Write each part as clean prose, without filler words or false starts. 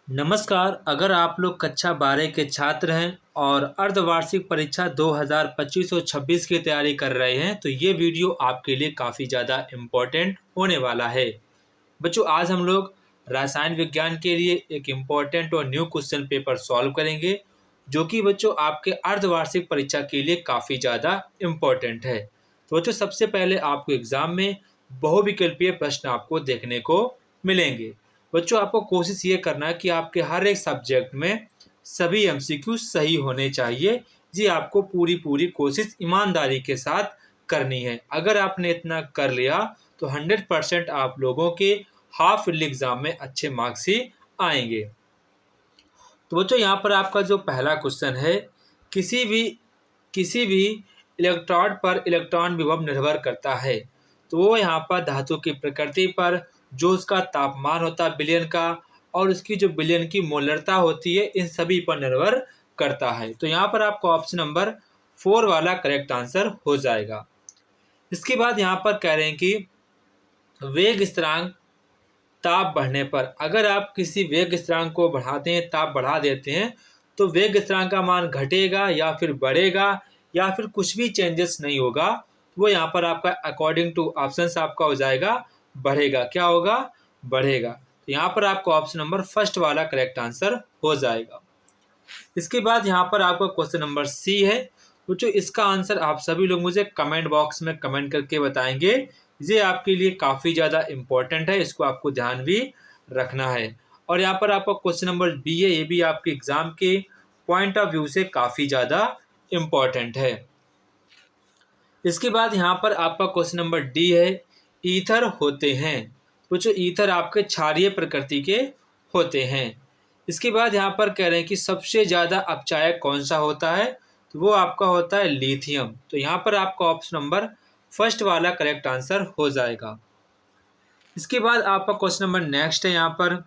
नमस्कार। अगर आप लोग कक्षा 12 के छात्र हैं और अर्धवार्षिक परीक्षा 2025 और 26 की तैयारी कर रहे हैं तो ये वीडियो आपके लिए काफ़ी ज़्यादा इम्पोर्टेंट होने वाला है। बच्चों, आज हम लोग रसायन विज्ञान के लिए एक इम्पोर्टेंट और न्यू क्वेश्चन पेपर सॉल्व करेंगे, जो कि बच्चों आपके अर्धवार्षिक परीक्षा के लिए काफ़ी ज़्यादा इम्पोर्टेंट है। तो बच्चों, सबसे पहले आपको एग्ज़ाम में बहुविकल्पीय प्रश्न आपको देखने को मिलेंगे। बच्चों, आपको कोशिश ये करना है कि आपके हर एक सब्जेक्ट में सभी एमसीक्यू सही होने चाहिए। जी, आपको पूरी कोशिश ईमानदारी के साथ करनी है। अगर आपने इतना कर लिया तो 100% आप लोगों के हाफ ईयरली एग्जाम में अच्छे मार्क्स ही आएंगे। तो बच्चों, यहाँ पर आपका जो पहला क्वेश्चन है, किसी भी इलेक्ट्रोड पर इलेक्ट्रॉन विभव निर्भर करता है। तो वो यहाँ पर धातु की प्रकृति पर, जो उसका तापमान होता है विलयन का, और उसकी जो विलयन की मोलरता होती है, इन सभी पर निर्भर करता है। तो यहाँ पर आपका ऑप्शन नंबर 4 वाला करेक्ट आंसर हो जाएगा। इसके बाद यहाँ पर कह रहे हैं कि वेग स्थिरांक ताप बढ़ने पर, अगर आप किसी वेग स्थिरांक को बढ़ाते हैं, ताप बढ़ा देते हैं, तो वेग स्थिरांक का मान घटेगा या फिर बढ़ेगा या फिर कुछ भी चेंजेस नहीं होगा। वो यहाँ पर आपका अकॉर्डिंग टू ऑप्शंस आपका हो जाएगा बढ़ेगा। क्या होगा? बढ़ेगा। तो यहाँ पर आपका ऑप्शन नंबर फर्स्ट वाला करेक्ट आंसर हो जाएगा। इसके बाद यहाँ पर आपका क्वेश्चन नंबर सी है। तो जो इसका आंसर आप सभी लोग मुझे कमेंट बॉक्स में कमेंट करके बताएंगे। ये आपके लिए काफ़ी ज़्यादा इम्पोर्टेंट है, इसको आपको ध्यान भी रखना है। और यहाँ पर आपका क्वेश्चन नंबर बी है, ये भी आपके एग्जाम के पॉइंट ऑफ व्यू से काफ़ी ज़्यादा इम्पोर्टेंट है। इसके बाद यहाँ पर आपका क्वेश्चन नंबर डी है, ईथर होते हैं। तो जो ईथर आपके क्षारीय प्रकृति के होते हैं। इसके बाद यहाँ पर कह रहे हैं कि सबसे ज़्यादा अपचायक कौन सा होता है, तो वो आपका होता है लिथियम। तो यहाँ पर आपका ऑप्शन नंबर फर्स्ट वाला करेक्ट आंसर हो जाएगा। इसके बाद आपका क्वेश्चन नंबर नेक्स्ट है, यहाँ पर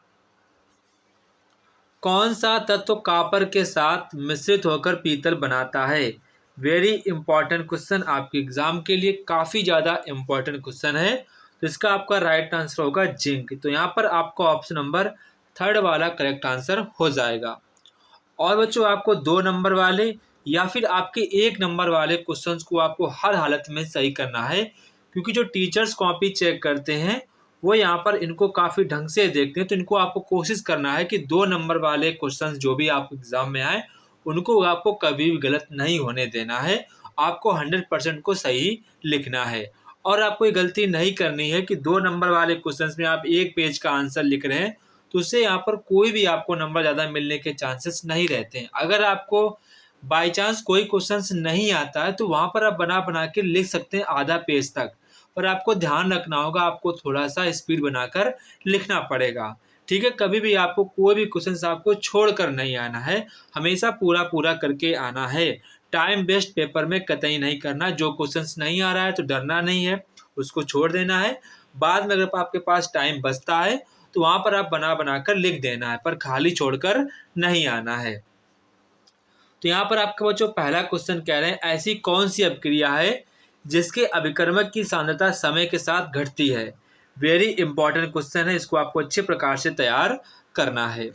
कौन सा तत्व कॉपर के साथ मिश्रित होकर पीतल बनाता है। वेरी इंपॉर्टेंट क्वेश्चन, आपके एग्जाम के लिए काफ़ी ज़्यादा इंपॉर्टेंट क्वेश्चन है। तो इसका आपका राइट आंसर होगा जिंक। तो यहाँ पर आपका ऑप्शन नंबर थर्ड वाला करेक्ट आंसर हो जाएगा। और बच्चों, आपको 2 नंबर वाले या फिर आपके 1 नंबर वाले क्वेश्चंस को आपको हर हालत में सही करना है, क्योंकि जो टीचर्स कॉपी चेक करते हैं वो यहाँ पर इनको काफ़ी ढंग से देखते हैं। तो इनको आपको कोशिश करना है कि 2 नंबर वाले क्वेश्चंस जो भी आपको एग्जाम में आए उनको आपको कभी भी गलत नहीं होने देना है। आपको 100% को सही लिखना है। और आपको ये गलती नहीं करनी है कि 2 नंबर वाले क्वेश्चंस में आप 1 पेज का आंसर लिख रहे हैं, तो उससे यहाँ पर कोई भी आपको नंबर ज़्यादा मिलने के चांसेस नहीं रहते हैं। अगर आपको बाई चांस कोई क्वेश्चंस नहीं आता है तो वहाँ पर आप बना बना के लिख सकते हैं आधा पेज तक, पर आपको ध्यान रखना होगा, आपको थोड़ा सा स्पीड बनाकर लिखना पड़ेगा। ठीक है, कभी भी आपको कोई भी क्वेश्चंस आपको छोड़ कर नहीं आना है, हमेशा पूरा पूरा करके आना है। टाइम वेस्ट पेपर में कतई नहीं करना। जो क्वेश्चंस नहीं आ रहा है तो डरना नहीं है, उसको छोड़ देना है। बाद में अगर आपके पास टाइम बचता है तो वहाँ पर आप बना बना कर लिख देना है, पर खाली छोड़कर नहीं आना है। तो यहाँ पर आपके बच्चों पहला क्वेश्चन कह रहे हैं, ऐसी कौन सी अभिक्रिया है जिसके अभिकर्मक की सांद्रता समय के साथ घटती है। वेरी इंपॉर्टेंट क्वेश्चन है, इसको आपको अच्छे प्रकार से तैयार करना है।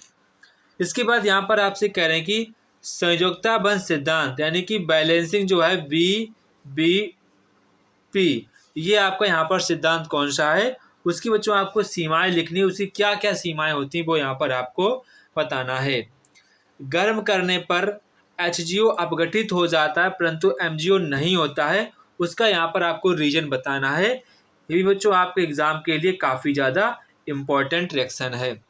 इसके बाद यहाँ पर आपसे कह रहे हैं कि संयोजकता बंध सिद्धांत यानी कि बैलेंसिंग जो है VBP, ये आपका यहाँ पर सिद्धांत कौन सा है, उसकी बच्चों आपको सीमाएं लिखनी है। उसकी क्या क्या सीमाएं होती हैं वो यहाँ पर आपको बताना है। गर्म करने पर HGO अपघटित हो जाता है परंतु MgO नहीं होता है, उसका यहाँ पर आपको रीजन बताना है। ये भी बच्चों आपके एग्जाम के लिए काफ़ी ज़्यादा इम्पोर्टेंट रिएक्शन है।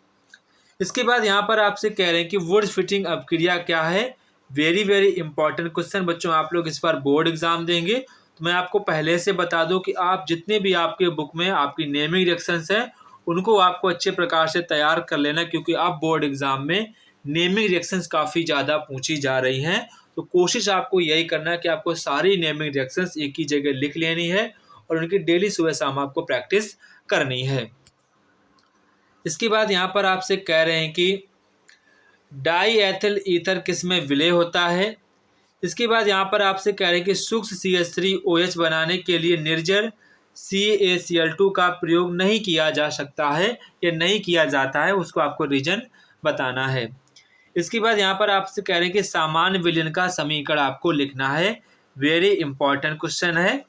इसके बाद यहाँ पर आपसे कह रहे हैं कि वुड फिटिंग अपक्रिया क्या है। वेरी इंपॉर्टेंट क्वेश्चन बच्चों, आप लोग इस बार बोर्ड एग्जाम देंगे तो मैं आपको पहले से बता दूं कि आप जितने भी आपके बुक में आपकी नेमिंग रिएक्शंस हैं उनको आपको अच्छे प्रकार से तैयार कर लेना, क्योंकि आप बोर्ड एग्जाम में नेमिंग रिएक्शंस काफ़ी ज़्यादा पूछी जा रही हैं। तो कोशिश आपको यही करना है कि आपको सारी नेमिंग रिएक्शंस एक ही जगह लिख लेनी है और उनकी डेली सुबह शाम आपको प्रैक्टिस करनी है। इसके बाद यहाँ पर आपसे कह रहे हैं कि डाई एथिल ईथर किस में विलय होता है। इसके बाद यहाँ पर आपसे कह रहे हैं कि सूक्ष्म CH3OH बनाने के लिए निर्जर CaCl2 का प्रयोग नहीं किया जा सकता है या नहीं किया जाता है, उसको आपको रीजन बताना है। इसके बाद यहाँ पर आपसे कह रहे हैं कि सामान्य विलयन का समीकरण आपको लिखना है। वेरी इंपॉर्टेंट क्वेश्चन है।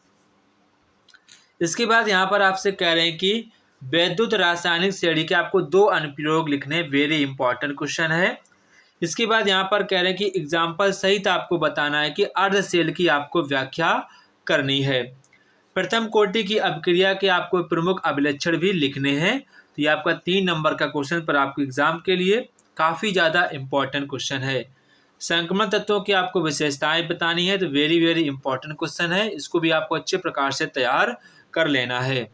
इसके बाद यहाँ पर आपसे कह रहे हैं कि वैद्युत रासायनिक श्रेणी के आपको 2 अनुप्रयोग लिखने। वेरी इंपॉर्टेंट क्वेश्चन है। इसके बाद यहाँ पर कह रहे हैं कि एग्जाम्पल सहित आपको बताना है कि अर्धशेल की आपको व्याख्या करनी है। प्रथम कोटि की अभिक्रिया के आपको प्रमुख अभिलक्षण भी लिखने हैं। तो ये आपका 3 नंबर का क्वेश्चन पर आपको एग्जाम के लिए काफ़ी ज़्यादा इंपॉर्टेंट क्वेश्चन है। संक्रमण तत्वों की आपको विशेषताएं बतानी है। तो वेरी वेरी इंपॉर्टेंट क्वेश्चन है, इसको भी आपको अच्छे प्रकार से तैयार कर लेना है।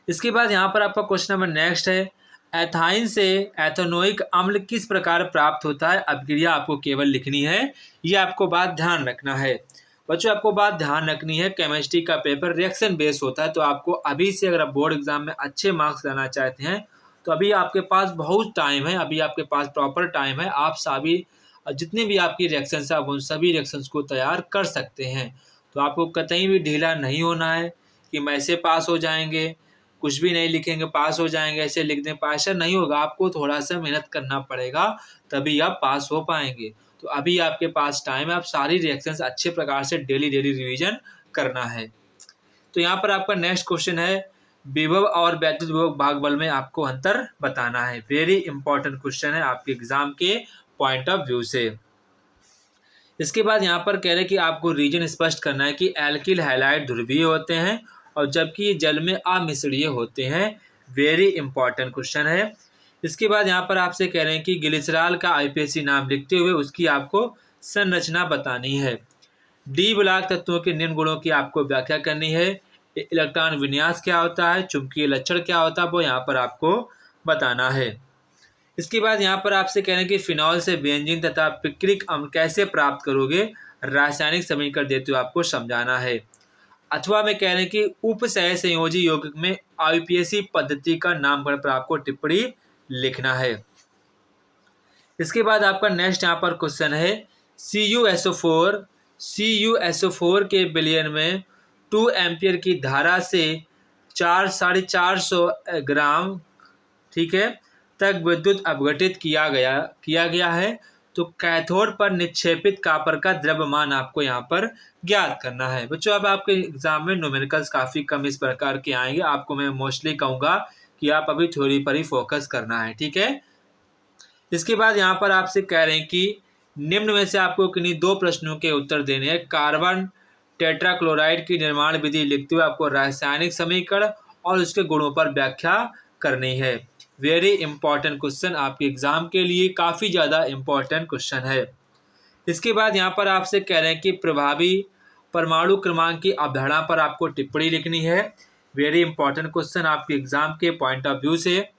इसके बाद यहाँ पर आपका क्वेश्चन नंबर नेक्स्ट है, एथाइन से एथेनोइक अम्ल किस प्रकार प्राप्त होता है। अभिक्रिया आपको केवल लिखनी है, ये आपको बात ध्यान रखना है। बच्चों आपको बात ध्यान रखनी है, केमिस्ट्री का पेपर रिएक्शन बेस होता है। तो आपको अभी से अगर आप बोर्ड एग्जाम में अच्छे मार्क्स लाना चाहते हैं तो अभी आपके पास बहुत टाइम है, अभी आपके पास प्रॉपर टाइम है। आप सभी जितने भी आपकी रिएक्शंस है आप उन सभी रिएक्शंस को तैयार कर सकते हैं। तो आपको कतई भी ढीला नहीं होना है कि मैं ऐसे पास हो जाएंगे, कुछ भी नहीं लिखेंगे पास हो जाएंगे, ऐसे लिख दें पास, नहीं होगा। आपको थोड़ा सा मेहनत करना पड़ेगा, तभी आप पास हो पाएंगे। तो अभी आपके पास टाइम है, आप सारी रिएक्शंस अच्छे प्रकार से डेली रिवीजन करना है। तो यहाँ पर आपका नेक्स्ट क्वेश्चन है, विभव और वैद्युत विभव भागबल में आपको अंतर बताना है। वेरी इंपॉर्टेंट क्वेश्चन है आपके एग्जाम के पॉइंट ऑफ व्यू से। इसके बाद यहाँ पर कह रहे हैं कि आपको रीजन स्पष्ट करना है कि एल्किल हैलाइड ध्रुवीय होते हैं और जबकि ये जल में अमिश्रीय होते हैं। वेरी इंपॉर्टेंट क्वेश्चन है। इसके बाद यहाँ पर आपसे कह रहे हैं कि ग्लिसरॉल का आईपीएसी नाम लिखते हुए उसकी आपको संरचना बतानी है। डी ब्लॉक तत्वों के निम्न गुणों की आपको व्याख्या करनी है। इलेक्ट्रॉन विन्यास क्या होता है, चुंबकीय लक्षण क्या होता है, वो यहाँ पर आपको बताना है। इसके बाद यहाँ पर आपसे कह रहे हैं कि फिनॉल से बेंजीन तथा पिक्रिक अम्ल कैसे प्राप्त करोगे, रासायनिक समीकरण देते हुए आपको समझाना है। अथवा में कह रहे हैं कि उप सह संयोजी यौगिक में आईपीएसी पद्धति का नामकरण पर आपको टिप्पणी लिखना है। इसके बाद आपका नेक्स्ट यहाँ पर क्वेश्चन है, CuSO4 के विलयन में 2 एम्पियर की धारा से 400-450 ग्राम, ठीक है, तक विद्युत अपघटित किया गया है। तो कैथोड पर निक्षेपित कॉपर का द्रव्यमान आपको यहाँ पर ज्ञात करना है। बच्चों अब आपके एग्जाम में न्यूमेरिकल्स काफ़ी कम इस प्रकार के आएंगे। आपको मैं मोस्टली कहूँगा कि आप अभी थ्योरी पर ही फोकस करना है, ठीक है। इसके बाद यहाँ पर आपसे कह रहे हैं कि निम्न में से आपको किन्हीं 2 प्रश्नों के उत्तर देने हैं। कार्बन टेट्राक्लोराइड की निर्माण विधि लिखते हुए आपको रासायनिक समीकरण और उसके गुणों पर व्याख्या करनी है। वेरी इंपॉर्टेंट क्वेश्चन आपके एग्जाम के लिए, काफ़ी ज़्यादा इंपॉर्टेंट क्वेश्चन है। इसके बाद यहाँ पर आपसे कह रहे हैं कि प्रभावी परमाणु क्रमांक की अवधारणा पर आपको टिप्पणी लिखनी है। वेरी इंपॉर्टेंट क्वेश्चन आपके एग्जाम के पॉइंट ऑफ व्यू से।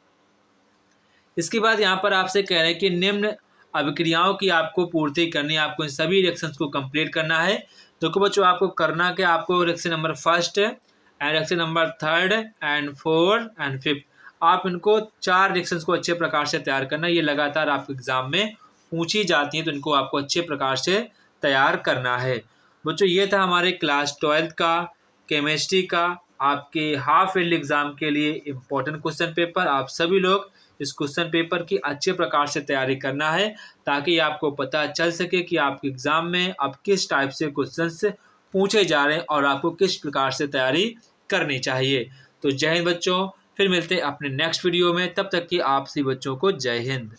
इसके बाद यहाँ पर आपसे कह रहे हैं कि निम्न अभिक्रियाओं की आपको पूर्ति करनी है, आपको इन सभी रिएक्शंस को कंप्लीट करना है। तो बच्चों आपको करना क्या, आपको reaction number 1 and reaction number 3 and 4 and 5, आप इनको 4 रिएक्शंस को अच्छे प्रकार से तैयार करना। ये लगातार आपके एग्जाम में पूछी जाती हैं, तो इनको आपको अच्छे प्रकार से तैयार करना है। बच्चों ये था हमारे क्लास 12th का केमिस्ट्री का आपके हाफ ईयरली एग्जाम के लिए इम्पोर्टेंट क्वेश्चन पेपर। आप सभी लोग इस क्वेश्चन पेपर की अच्छे प्रकार से तैयारी करना है, ताकि आपको पता चल सके कि आपके एग्जाम में अब किस टाइप से क्वेश्चंस पूछे जा रहे हैं और आपको किस प्रकार से तैयारी करनी चाहिए। तो जय हिंद बच्चों, फिर मिलते हैं अपने नेक्स्ट वीडियो में। तब तक कि आप सभी बच्चों को जय हिंद।